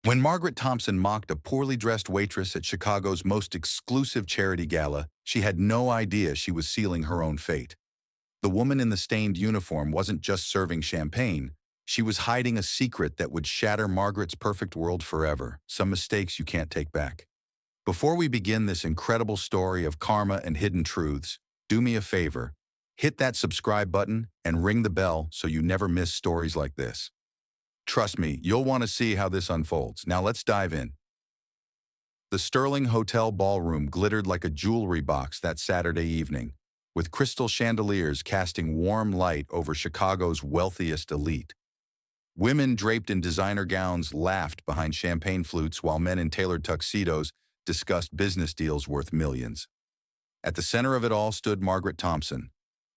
When Margaret Thompson mocked a poorly dressed waitress at Chicago's most exclusive charity gala, she had no idea she was sealing her own fate. The woman in the stained uniform wasn't just serving champagne, she was hiding a secret that would shatter Margaret's perfect world forever, some mistakes you can't take back. Before we begin this incredible story of karma and hidden truths, do me a favor, hit that subscribe button and ring the bell so you never miss stories like this. Trust me, you'll want to see how this unfolds. Now let's dive in. The Sterling Hotel ballroom glittered like a jewelry box that Saturday evening, with crystal chandeliers casting warm light over Chicago's wealthiest elite. Women draped in designer gowns laughed behind champagne flutes while men in tailored tuxedos discussed business deals worth millions. At the center of it all stood Margaret Thompson,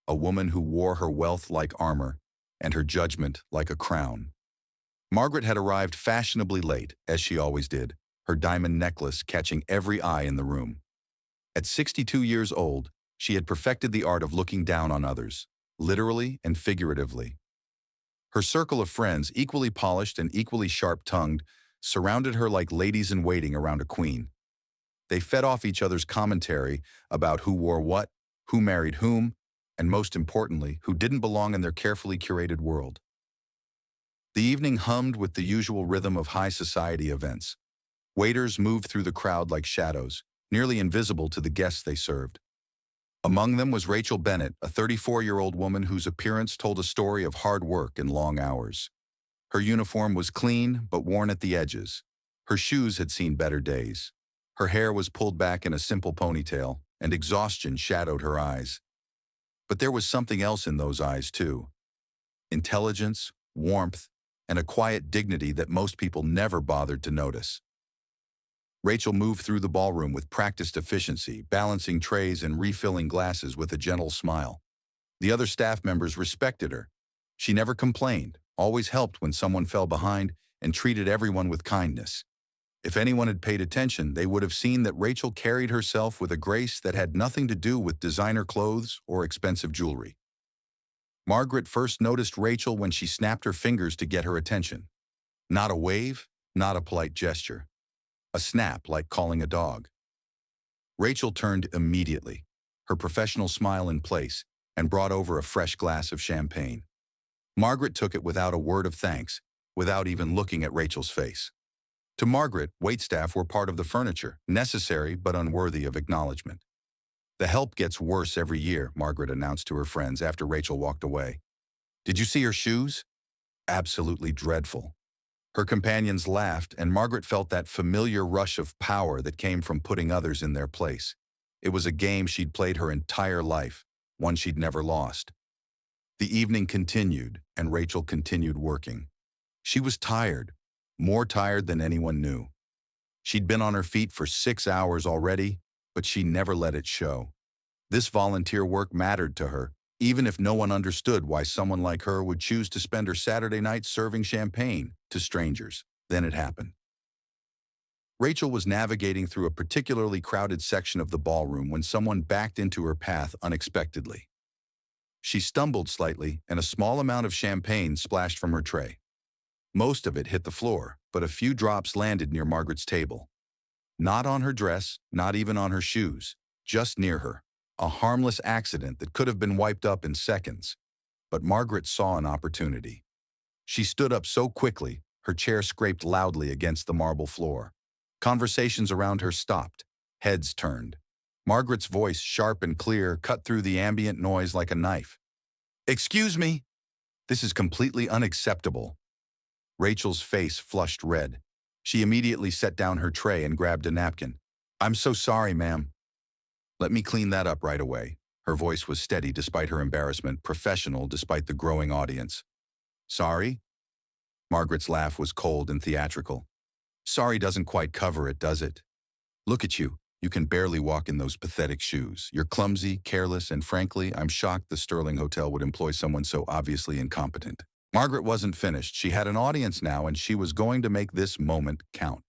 a woman who wore her wealth like armor and her judgment like a crown. Margaret had arrived fashionably late, as she always did, her diamond necklace catching every eye in the room. At 62 years old, she had perfected the art of looking down on others, literally and figuratively. Her circle of friends, equally polished and equally sharp-tongued, surrounded her like ladies-in-waiting around a queen. They fed off each other's commentary about who wore what, who married whom, and most importantly, who didn't belong in their carefully curated world. The evening hummed with the usual rhythm of high society events. Waiters moved through the crowd like shadows, nearly invisible to the guests they served. Among them was Rachel Bennett, a 34-year-old woman whose appearance told a story of hard work and long hours. Her uniform was clean but worn at the edges. Her shoes had seen better days. Her hair was pulled back in a simple ponytail, and exhaustion shadowed her eyes. But there was something else in those eyes, too. Intelligence, warmth, and a quiet dignity that most people never bothered to notice. Rachel moved through the ballroom with practiced efficiency, balancing trays and refilling glasses with a gentle smile. The other staff members respected her. She never complained, always helped when someone fell behind, and treated everyone with kindness. If anyone had paid attention, they would have seen that Rachel carried herself with a grace that had nothing to do with designer clothes or expensive jewelry. Margaret first noticed Rachel when she snapped her fingers to get her attention. Not a wave, not a polite gesture. A snap like calling a dog. Rachel turned immediately, her professional smile in place, and brought over a fresh glass of champagne. Margaret took it without a word of thanks, without even looking at Rachel's face. To Margaret, waitstaff were part of the furniture, necessary but unworthy of acknowledgement. "The help gets worse every year," Margaret announced to her friends after Rachel walked away. "Did you see her shoes? Absolutely dreadful." Her companions laughed, and Margaret felt that familiar rush of power that came from putting others in their place. It was a game she'd played her entire life, one she'd never lost. The evening continued, and Rachel continued working. She was tired, more tired than anyone knew. She'd been on her feet for 6 hours already, but she never let it show. This volunteer work mattered to her, even if no one understood why someone like her would choose to spend her Saturday night serving champagne to strangers. Then it happened. Rachel was navigating through a particularly crowded section of the ballroom when someone backed into her path unexpectedly. She stumbled slightly, and a small amount of champagne splashed from her tray. Most of it hit the floor, but a few drops landed near Margaret's table. Not on her dress, not even on her shoes, just near her. A harmless accident that could have been wiped up in seconds. But Margaret saw an opportunity. She stood up so quickly, her chair scraped loudly against the marble floor. Conversations around her stopped. Heads turned. Margaret's voice, sharp and clear, cut through the ambient noise like a knife. "Excuse me! This is completely unacceptable." Rachel's face flushed red. She immediately set down her tray and grabbed a napkin. "I'm so sorry, ma'am." "Let me clean that up right away." Her voice was steady despite her embarrassment, professional despite the growing audience. "Sorry?" Margaret's laugh was cold and theatrical. "Sorry doesn't quite cover it, does it? Look at you. You can barely walk in those pathetic shoes. You're clumsy, careless, and frankly, I'm shocked the Sterling Hotel would employ someone so obviously incompetent." Margaret wasn't finished. She had an audience now, and she was going to make this moment count.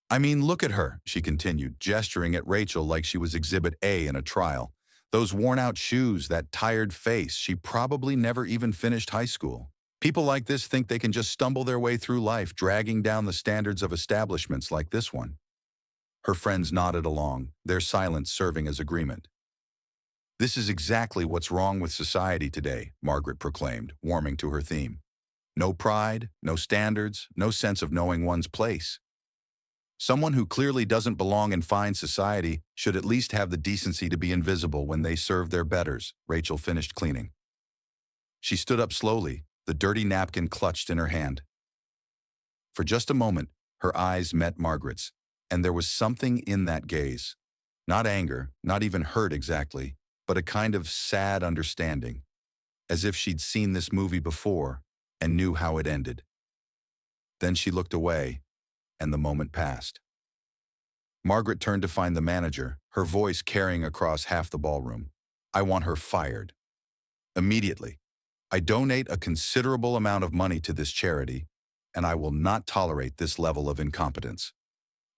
"I mean, look at her," she continued, gesturing at Rachel like she was Exhibit A in a trial. "Those worn-out shoes, that tired face, she probably never even finished high school. People like this think they can just stumble their way through life, dragging down the standards of establishments like this one. Her friends nodded along, their silence serving as agreement. This is exactly what's wrong with society today, Margaret proclaimed, warming to her theme. No pride, no standards, no sense of knowing one's place. Someone who clearly doesn't belong in fine society should at least have the decency to be invisible when they serve their betters, Rachel finished cleaning. She stood up slowly, the dirty napkin clutched in her hand. For just a moment, her eyes met Margaret's, and there was something in that gaze. Not anger, not even hurt exactly, but a kind of sad understanding, as if she'd seen this movie before and knew how it ended. Then she looked away, and the moment passed. Margaret turned to find the manager, her voice carrying across half the ballroom. I want her fired. Immediately. I donate a considerable amount of money to this charity, and I will not tolerate this level of incompetence.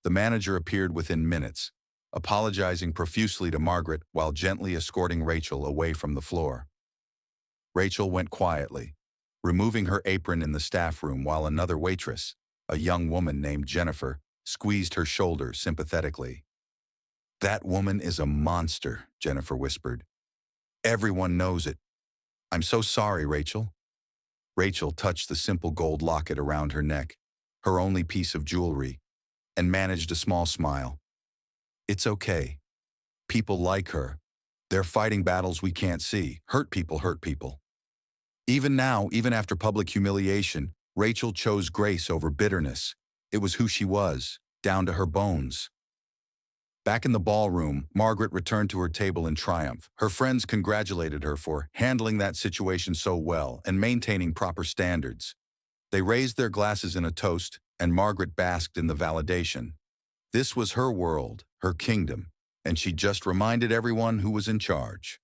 The manager appeared within minutes, apologizing profusely to Margaret while gently escorting Rachel away from the floor. Rachel went quietly, removing her apron in the staff room while another waitress, a young woman named Jennifer, squeezed her shoulder sympathetically. That woman is a monster, Jennifer whispered. Everyone knows it. I'm so sorry, Rachel. Rachel touched the simple gold locket around her neck, her only piece of jewelry, and managed a small smile. It's okay. People like her. They're fighting battles we can't see. Hurt people hurt people. Even now, even after public humiliation, Rachel chose grace over bitterness. It was who she was, down to her bones. Back in the ballroom, Margaret returned to her table in triumph. Her friends congratulated her for handling that situation so well and maintaining proper standards. They raised their glasses in a toast, and Margaret basked in the validation. This was her world, her kingdom, and she just reminded everyone who was in charge.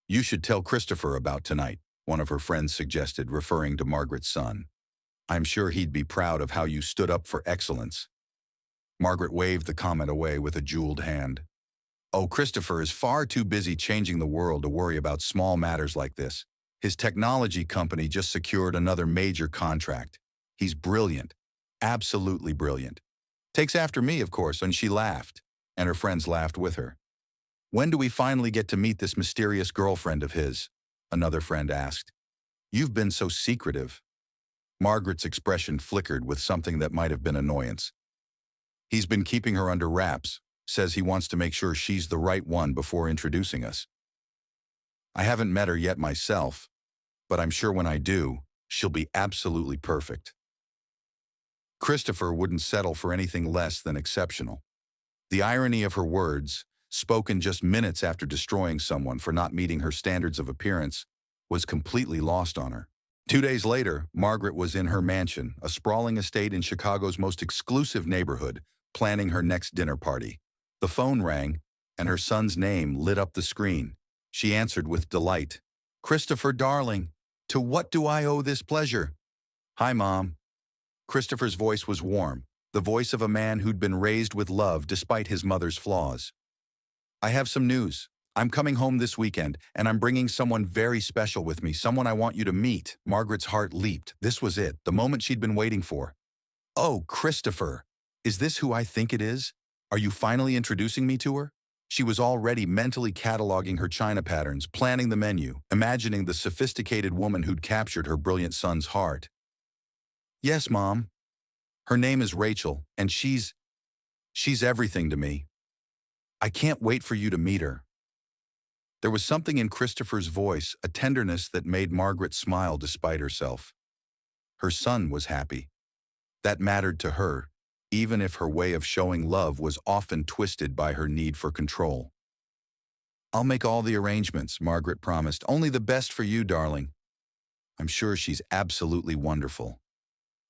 You should tell Christopher about tonight, one of her friends suggested, referring to Margaret's son. I'm sure he'd be proud of how you stood up for excellence. Margaret waved the comment away with a jeweled hand. Oh, Christopher is far too busy changing the world to worry about small matters like this. His technology company just secured another major contract. He's brilliant, absolutely brilliant. Takes after me, of course, and she laughed, and her friends laughed with her. When do we finally get to meet this mysterious girlfriend of his? Another friend asked. You've been so secretive. Margaret's expression flickered with something that might have been annoyance. He's been keeping her under wraps, says he wants to make sure she's the right one before introducing us. I haven't met her yet myself, but I'm sure when I do, she'll be absolutely perfect. Christopher wouldn't settle for anything less than exceptional. The irony of her words, spoken just minutes after destroying someone for not meeting her standards of appearance, was completely lost on her. 2 days later, Margaret was in her mansion, a sprawling estate in Chicago's most exclusive neighborhood, planning her next dinner party. The phone rang, and her son's name lit up the screen. She answered with delight. Christopher, darling, to what do I owe this pleasure? Hi, Mom. Christopher's voice was warm, the voice of a man who'd been raised with love despite his mother's flaws. I have some news. I'm coming home this weekend, and I'm bringing someone very special with me, someone I want you to meet. Margaret's heart leaped. This was it, the moment she'd been waiting for. Oh, Christopher, is this who I think it is? Are you finally introducing me to her? She was already mentally cataloging her china patterns, planning the menu, imagining the sophisticated woman who'd captured her brilliant son's heart. Yes, Mom. Her name is Rachel, and she's everything to me. I can't wait for you to meet her. There was something in Christopher's voice, a tenderness that made Margaret smile despite herself. Her son was happy. That mattered to her, even if her way of showing love was often twisted by her need for control. I'll make all the arrangements, Margaret promised. Only the best for you, darling. I'm sure she's absolutely wonderful.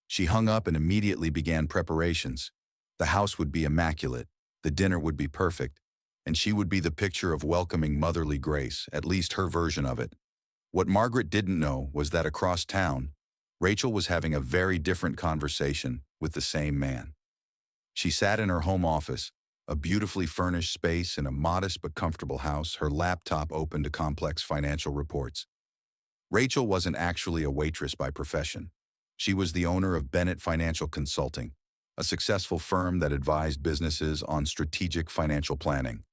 She hung up and immediately began preparations. The house would be immaculate, the dinner would be perfect, and she would be the picture of welcoming motherly grace, at least her version of it. What Margaret didn't know was that across town, Rachel was having a very different conversation with the same man. She sat in her home office, a beautifully furnished space in a modest but comfortable house, her laptop open to complex financial reports. Rachel wasn't actually a waitress by profession. She was the owner of Bennett Financial Consulting, a successful firm that advised businesses on strategic financial planning.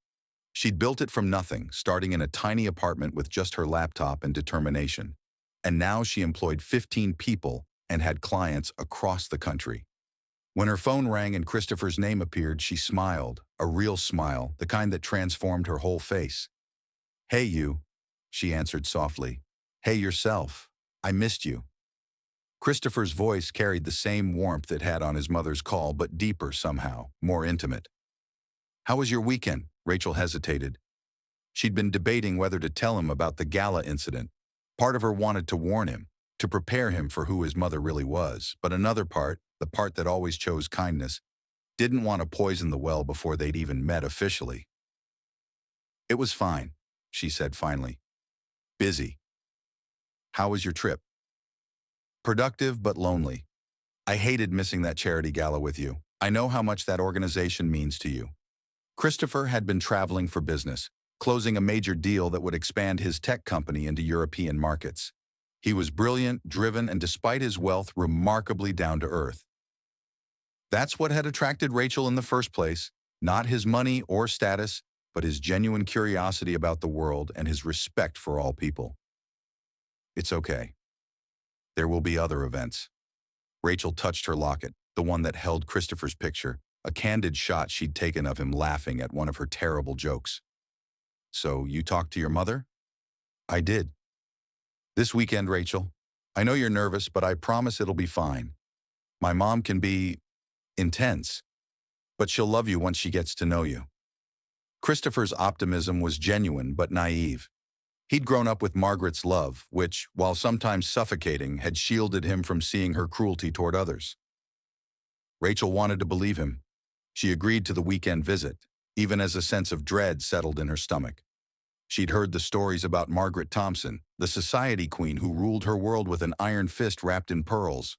She'd built it from nothing, starting in a tiny apartment with just her laptop and determination. And now she employed 15 people and had clients across the country. When her phone rang and Christopher's name appeared, she smiled, a real smile, the kind that transformed her whole face. "Hey, you," she answered softly. "Hey, yourself. I missed you." Christopher's voice carried the same warmth it had on his mother's call, but deeper somehow, more intimate. "How was your weekend?" Rachel hesitated. She'd been debating whether to tell him about the gala incident. Part of her wanted to warn him, to prepare him for who his mother really was, but another part, the part that always chose kindness, didn't want to poison the well before they'd even met officially. "It was fine," she said finally. "Busy." "How was your trip?" "Productive but lonely. I hated missing that charity gala with you. I know how much that organization means to you." Christopher had been traveling for business, closing a major deal that would expand his tech company into European markets. He was brilliant, driven, and despite his wealth, remarkably down to earth. That's what had attracted Rachel in the first place, not his money or status, but his genuine curiosity about the world and his respect for all people. "It's okay. There will be other events." Rachel touched her locket, the one that held Christopher's picture, a candid shot she'd taken of him laughing at one of her terrible jokes. "So you talked to your mother?" "I did. This weekend, Rachel. I know you're nervous, but I promise it'll be fine. My mom can be intense, but she'll love you once she gets to know you." Christopher's optimism was genuine but naive. He'd grown up with Margaret's love, which, while sometimes suffocating, had shielded him from seeing her cruelty toward others. Rachel wanted to believe him. She agreed to the weekend visit, even as a sense of dread settled in her stomach. She'd heard the stories about Margaret Thompson, the society queen who ruled her world with an iron fist wrapped in pearls.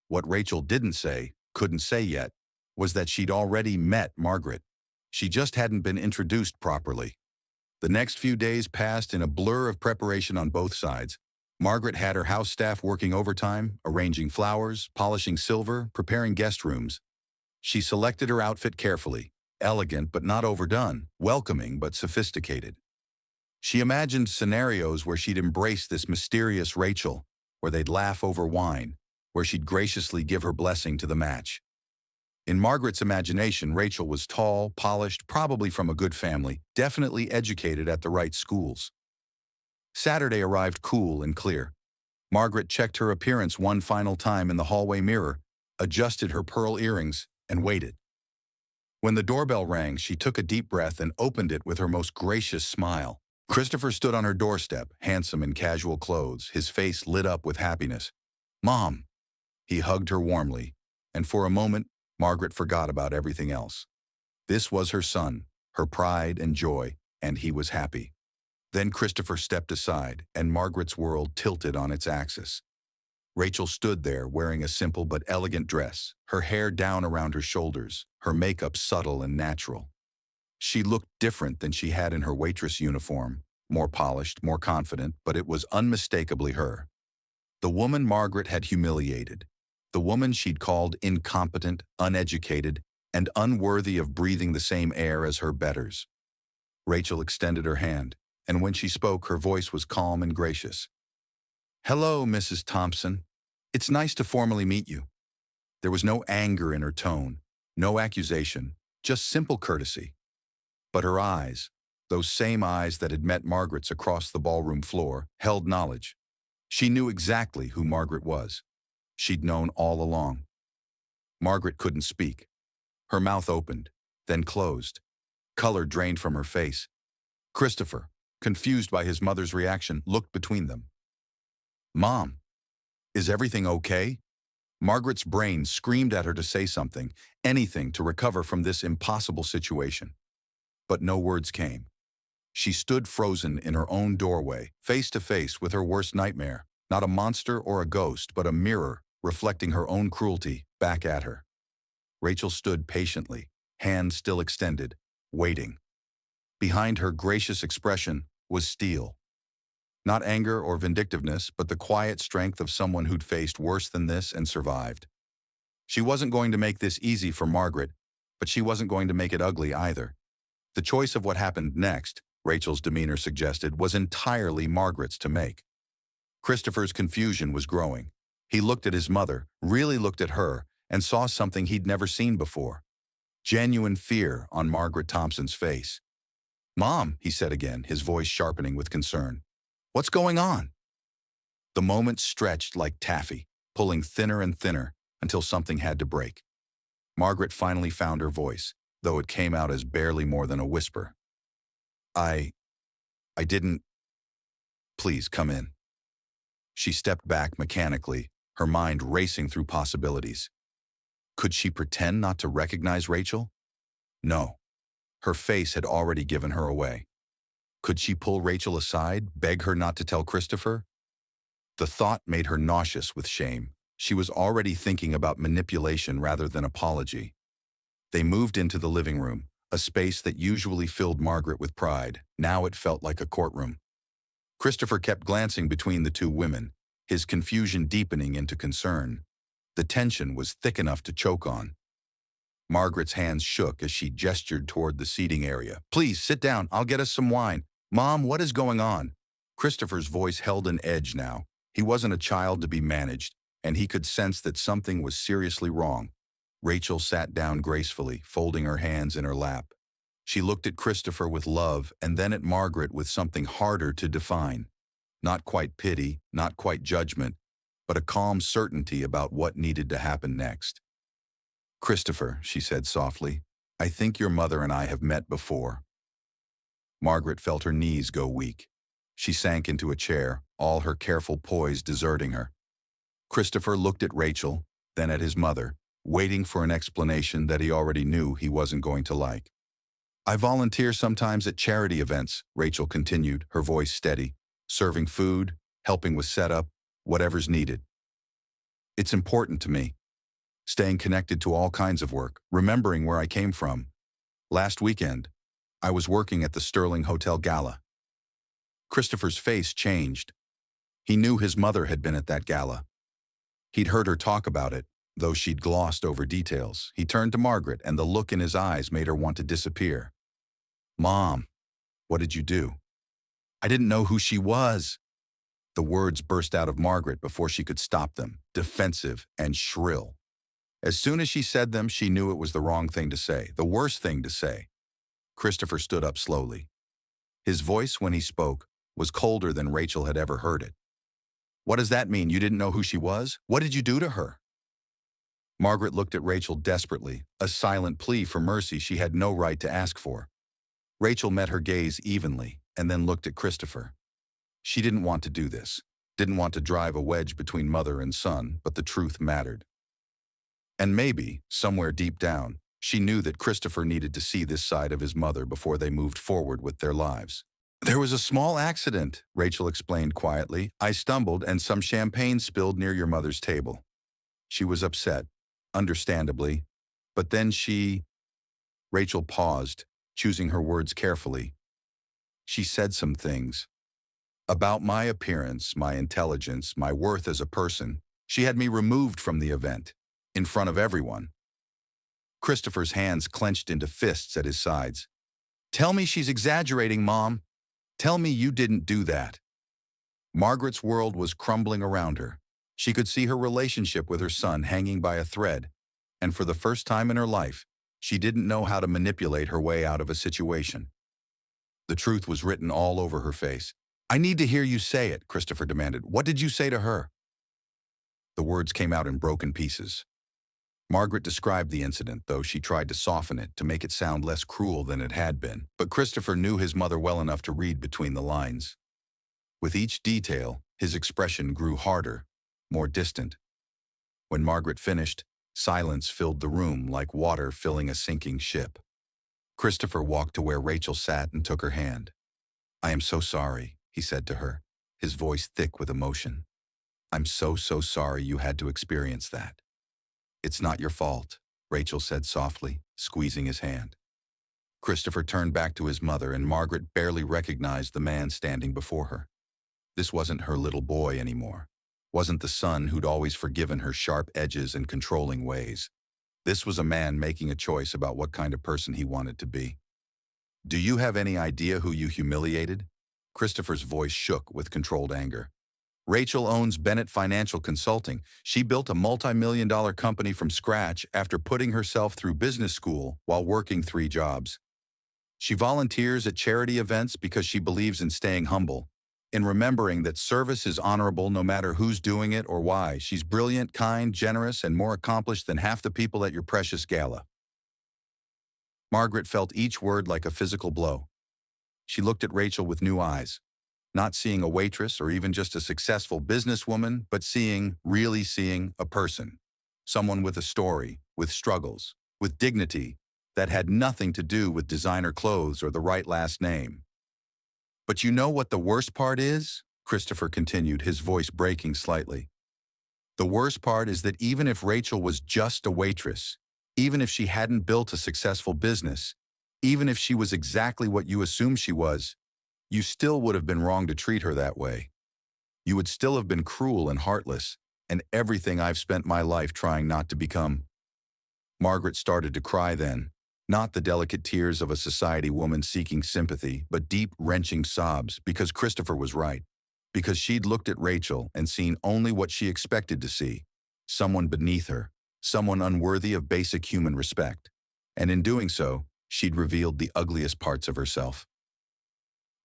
What Rachel didn't say, couldn't say yet, was that she'd already met Margaret. She just hadn't been introduced properly. The next few days passed in a blur of preparation on both sides. Margaret had her house staff working overtime, arranging flowers, polishing silver, preparing guest rooms. She selected her outfit carefully, elegant but not overdone, welcoming but sophisticated. She imagined scenarios where she'd embrace this mysterious Rachel, where they'd laugh over wine, where she'd graciously give her blessing to the match. In Margaret's imagination, Rachel was tall, polished, probably from a good family, definitely educated at the right schools. Saturday arrived cool and clear. Margaret checked her appearance one final time in the hallway mirror, adjusted her pearl earrings, and waited. When the doorbell rang, she took a deep breath and opened it with her most gracious smile. Christopher stood on her doorstep, handsome in casual clothes, his face lit up with happiness. "Mom!" He hugged her warmly, and for a moment, Margaret forgot about everything else. This was her son, her pride and joy, and he was happy. Then Christopher stepped aside, and Margaret's world tilted on its axis. Rachel stood there wearing a simple but elegant dress, her hair down around her shoulders, her makeup subtle and natural. She looked different than she had in her waitress uniform, more polished, more confident, but it was unmistakably her. The woman Margaret had humiliated, the woman she'd called incompetent, uneducated, and unworthy of breathing the same air as her betters. Rachel extended her hand, and when she spoke, her voice was calm and gracious. "Hello, Mrs. Thompson. It's nice to formally meet you." There was no anger in her tone, no accusation, just simple courtesy. But her eyes, those same eyes that had met Margaret's across the ballroom floor, held knowledge. She knew exactly who Margaret was. She'd known all along. Margaret couldn't speak. Her mouth opened, then closed. Color drained from her face. Christopher, confused by his mother's reaction, looked between them. "Mom, is everything okay?" Margaret's brain screamed at her to say something, anything to recover from this impossible situation. But no words came. She stood frozen in her own doorway, face to face with her worst nightmare, not a monster or a ghost, but a mirror reflecting her own cruelty back at her. Rachel stood patiently, hands still extended, waiting. Behind her gracious expression was steel. Not anger or vindictiveness, but the quiet strength of someone who'd faced worse than this and survived. She wasn't going to make this easy for Margaret, but she wasn't going to make it ugly either. The choice of what happened next, Rachel's demeanor suggested, was entirely Margaret's to make. Christopher's confusion was growing. He looked at his mother, really looked at her, and saw something he'd never seen before. Genuine fear on Margaret Thompson's face. "Mom," he said again, his voice sharpening with concern. "What's going on?" The moment stretched like taffy, pulling thinner and thinner until something had to break. Margaret finally found her voice, though it came out as barely more than a whisper. I didn't. Please come in." She stepped back mechanically, her mind racing through possibilities. Could she pretend not to recognize Rachel? No. Her face had already given her away. Could she pull Rachel aside, beg her not to tell Christopher? The thought made her nauseous with shame. She was already thinking about manipulation rather than apology. They moved into the living room, a space that usually filled Margaret with pride. Now it felt like a courtroom. Christopher kept glancing between the two women, his confusion deepening into concern. The tension was thick enough to choke on. Margaret's hands shook as she gestured toward the seating area. "Please, sit down. I'll get us some wine. Mom, what is going on?" Christopher's voice held an edge now. He wasn't a child to be managed, and he could sense that something was seriously wrong. Rachel sat down gracefully, folding her hands in her lap. She looked at Christopher with love and then at Margaret with something harder to define. Not quite pity, not quite judgment, but a calm certainty about what needed to happen next. "Christopher," she said softly, "I think your mother and I have met before." Margaret felt her knees go weak. She sank into a chair, all her careful poise deserting her. Christopher looked at Rachel, then at his mother, waiting for an explanation that he already knew he wasn't going to like. "I volunteer sometimes at charity events," Rachel continued, her voice steady, "serving food, helping with setup, whatever's needed. It's important to me. Staying connected to all kinds of work, remembering where I came from. Last weekend, I was working at the Sterling Hotel Gala." Christopher's face changed. He knew his mother had been at that gala. He'd heard her talk about it, though she'd glossed over details. He turned to Margaret, and the look in his eyes made her want to disappear. "Mom, what did you do?" "I didn't know who she was." The words burst out of Margaret before she could stop them, defensive and shrill. As soon as she said them, she knew it was the wrong thing to say, the worst thing to say. Christopher stood up slowly. His voice, when he spoke, was colder than Rachel had ever heard it. "What does that mean? You didn't know who she was? What did you do to her?" Margaret looked at Rachel desperately, a silent plea for mercy she had no right to ask for. Rachel met her gaze evenly, and then looked at Christopher. She didn't want to do this, didn't want to drive a wedge between mother and son, but the truth mattered. And maybe, somewhere deep down, she knew that Christopher needed to see this side of his mother before they moved forward with their lives. "There was a small accident," Rachel explained quietly. "I stumbled and some champagne spilled near your mother's table." She was upset, understandably, but then Rachel paused, choosing her words carefully. "She said some things. About my appearance, my intelligence, my worth as a person. She had me removed from the event, in front of everyone." Christopher's hands clenched into fists at his sides. "Tell me she's exaggerating, Mom. Tell me you didn't do that." Margaret's world was crumbling around her. She could see her relationship with her son hanging by a thread, and for the first time in her life, she didn't know how to manipulate her way out of a situation. The truth was written all over her face. "I need to hear you say it," Christopher demanded. "What did you say to her?" The words came out in broken pieces. Margaret described the incident, though she tried to soften it to make it sound less cruel than it had been. But Christopher knew his mother well enough to read between the lines. With each detail, his expression grew harder, more distant. When Margaret finished, silence filled the room like water filling a sinking ship. Christopher walked to where Rachel sat and took her hand. "I am so sorry," he said to her, his voice thick with emotion. "I'm so sorry you had to experience that." "It's not your fault," Rachel said softly, squeezing his hand. Christopher turned back to his mother, and Margaret barely recognized the man standing before her. This wasn't her little boy anymore. Wasn't the son who'd always forgiven her sharp edges and controlling ways. This was a man making a choice about what kind of person he wanted to be. Do you have any idea who you humiliated? Christopher's voice shook with controlled anger. Rachel owns Bennett Financial Consulting. She built a multi-million-dollar company from scratch after putting herself through business school while working 3 jobs. She volunteers at charity events because she believes in staying humble, in remembering that service is honorable no matter who's doing it or why. She's brilliant, kind, generous, and more accomplished than half the people at your precious gala. Margaret felt each word like a physical blow. She looked at Rachel with new eyes, not seeing a waitress or even just a successful businesswoman, but really seeing a person. Someone with a story, with struggles, with dignity, that had nothing to do with designer clothes or the right last name. But you know what the worst part is? Christopher continued, his voice breaking slightly. The worst part is that even if Rachel was just a waitress, even if she hadn't built a successful business, even if she was exactly what you assumed she was, you still would have been wrong to treat her that way. You would still have been cruel and heartless, and everything I've spent my life trying not to become. Margaret started to cry then, not the delicate tears of a society woman seeking sympathy, but deep, wrenching sobs, because Christopher was right. Because she'd looked at Rachel and seen only what she expected to see, someone beneath her, someone unworthy of basic human respect. And in doing so, she'd revealed the ugliest parts of herself.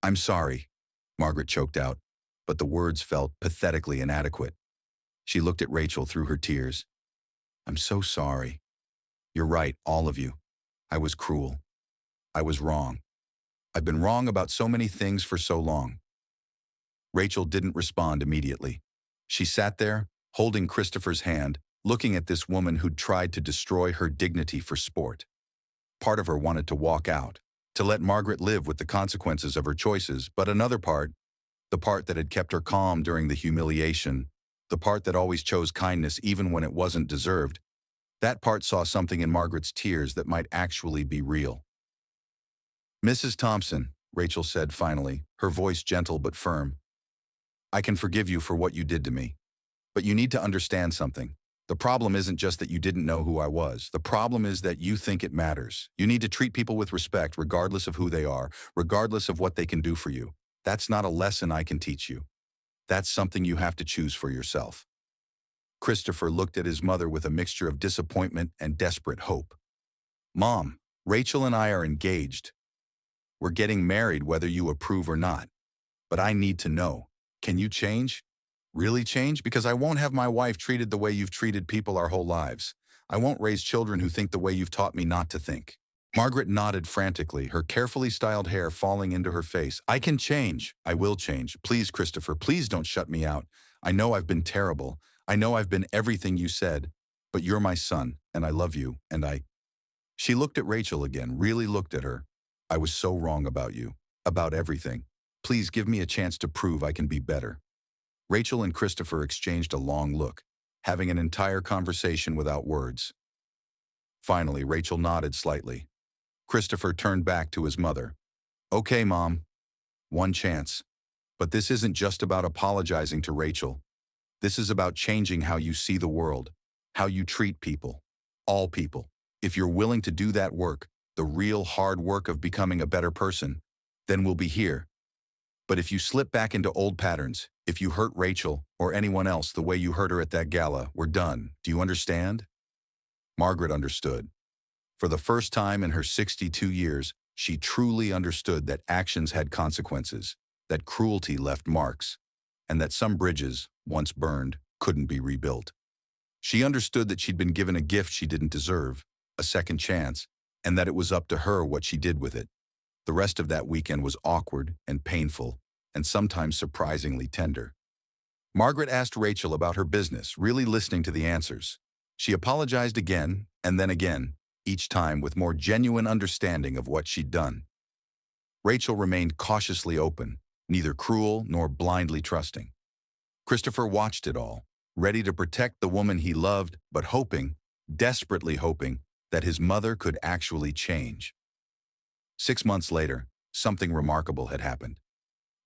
"I'm sorry," Margaret choked out, but the words felt pathetically inadequate. She looked at Rachel through her tears. "I'm so sorry. You're right, all of you. I was cruel. I was wrong. I've been wrong about so many things for so long." Rachel didn't respond immediately. She sat there, holding Christopher's hand, looking at this woman who'd tried to destroy her dignity for sport. Part of her wanted to walk out, to let Margaret live with the consequences of her choices, but another part, the part that had kept her calm during the humiliation, the part that always chose kindness even when it wasn't deserved, that part saw something in Margaret's tears that might actually be real. "Mrs. Thompson," Rachel said finally, her voice gentle but firm, "I can forgive you for what you did to me. But you need to understand something. The problem isn't just that you didn't know who I was. The problem is that you think it matters. You need to treat people with respect regardless of who they are, regardless of what they can do for you. That's not a lesson I can teach you. That's something you have to choose for yourself." Christopher looked at his mother with a mixture of disappointment and desperate hope. "Mom, Rachel and I are engaged. We're getting married whether you approve or not. But I need to know, can you change? Really change? Because I won't have my wife treated the way you've treated people our whole lives. I won't raise children who think the way you've taught me not to think." Margaret nodded frantically, her carefully styled hair falling into her face. "I can change. I will change. Please, Christopher, please don't shut me out. I know I've been terrible. I know I've been everything you said. But you're my son, and I love you, and I—" She looked at Rachel again, really looked at her. "I was so wrong about you. About everything. Please give me a chance to prove I can be better." Rachel and Christopher exchanged a long look, having an entire conversation without words. Finally, Rachel nodded slightly. Christopher turned back to his mother. "Okay, Mom. One chance. But this isn't just about apologizing to Rachel. This is about changing how you see the world, how you treat people, all people. If you're willing to do that work, the real hard work of becoming a better person, then we'll be here. But if you slip back into old patterns, if you hurt Rachel or anyone else the way you hurt her at that gala, we're done. Do you understand?" Margaret understood. For the first time in her 62 years, she truly understood that actions had consequences, that cruelty left marks, and that some bridges, once burned, couldn't be rebuilt. She understood that she'd been given a gift she didn't deserve, a second chance, and that it was up to her what she did with it. The rest of that weekend was awkward and painful, and sometimes surprisingly tender. Margaret asked Rachel about her business, really listening to the answers. She apologized again, and then again, each time with more genuine understanding of what she'd done. Rachel remained cautiously open, neither cruel nor blindly trusting. Christopher watched it all, ready to protect the woman he loved, but hoping, desperately hoping, that his mother could actually change. 6 months later, something remarkable had happened.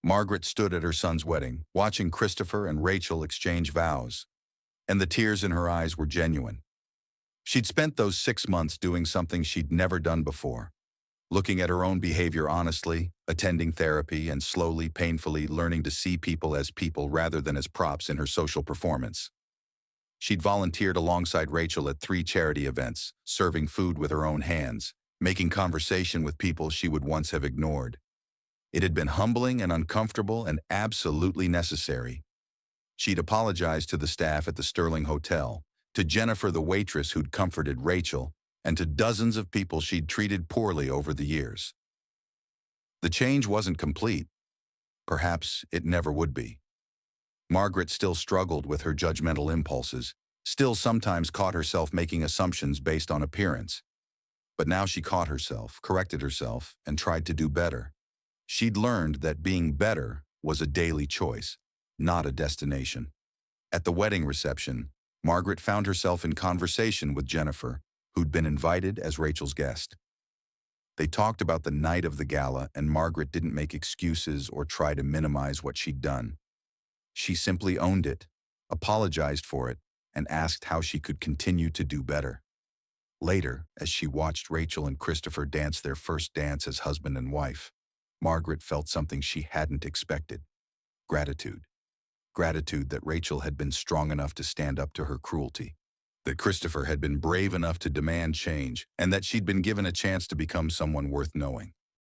Margaret stood at her son's wedding, watching Christopher and Rachel exchange vows, and the tears in her eyes were genuine. She'd spent those 6 months doing something she'd never done before, looking at her own behavior honestly, attending therapy, and slowly, painfully learning to see people as people rather than as props in her social performance. She'd volunteered alongside Rachel at 3 charity events, serving food with her own hands, making conversation with people she would once have ignored. It had been humbling and uncomfortable and absolutely necessary. She'd apologized to the staff at the Sterling Hotel, to Jennifer the waitress who'd comforted Rachel, and to dozens of people she'd treated poorly over the years. The change wasn't complete. Perhaps it never would be. Margaret still struggled with her judgmental impulses, still sometimes caught herself making assumptions based on appearance. But now she caught herself, corrected herself, and tried to do better. She'd learned that being better was a daily choice, not a destination. At the wedding reception, Margaret found herself in conversation with Jennifer, who'd been invited as Rachel's guest. They talked about the night of the gala, and Margaret didn't make excuses or try to minimize what she'd done. She simply owned it, apologized for it, and asked how she could continue to do better. Later, as she watched Rachel and Christopher dance their first dance as husband and wife, Margaret felt something she hadn't expected: gratitude. Gratitude that Rachel had been strong enough to stand up to her cruelty, that Christopher had been brave enough to demand change, and that she'd been given a chance to become someone worth knowing.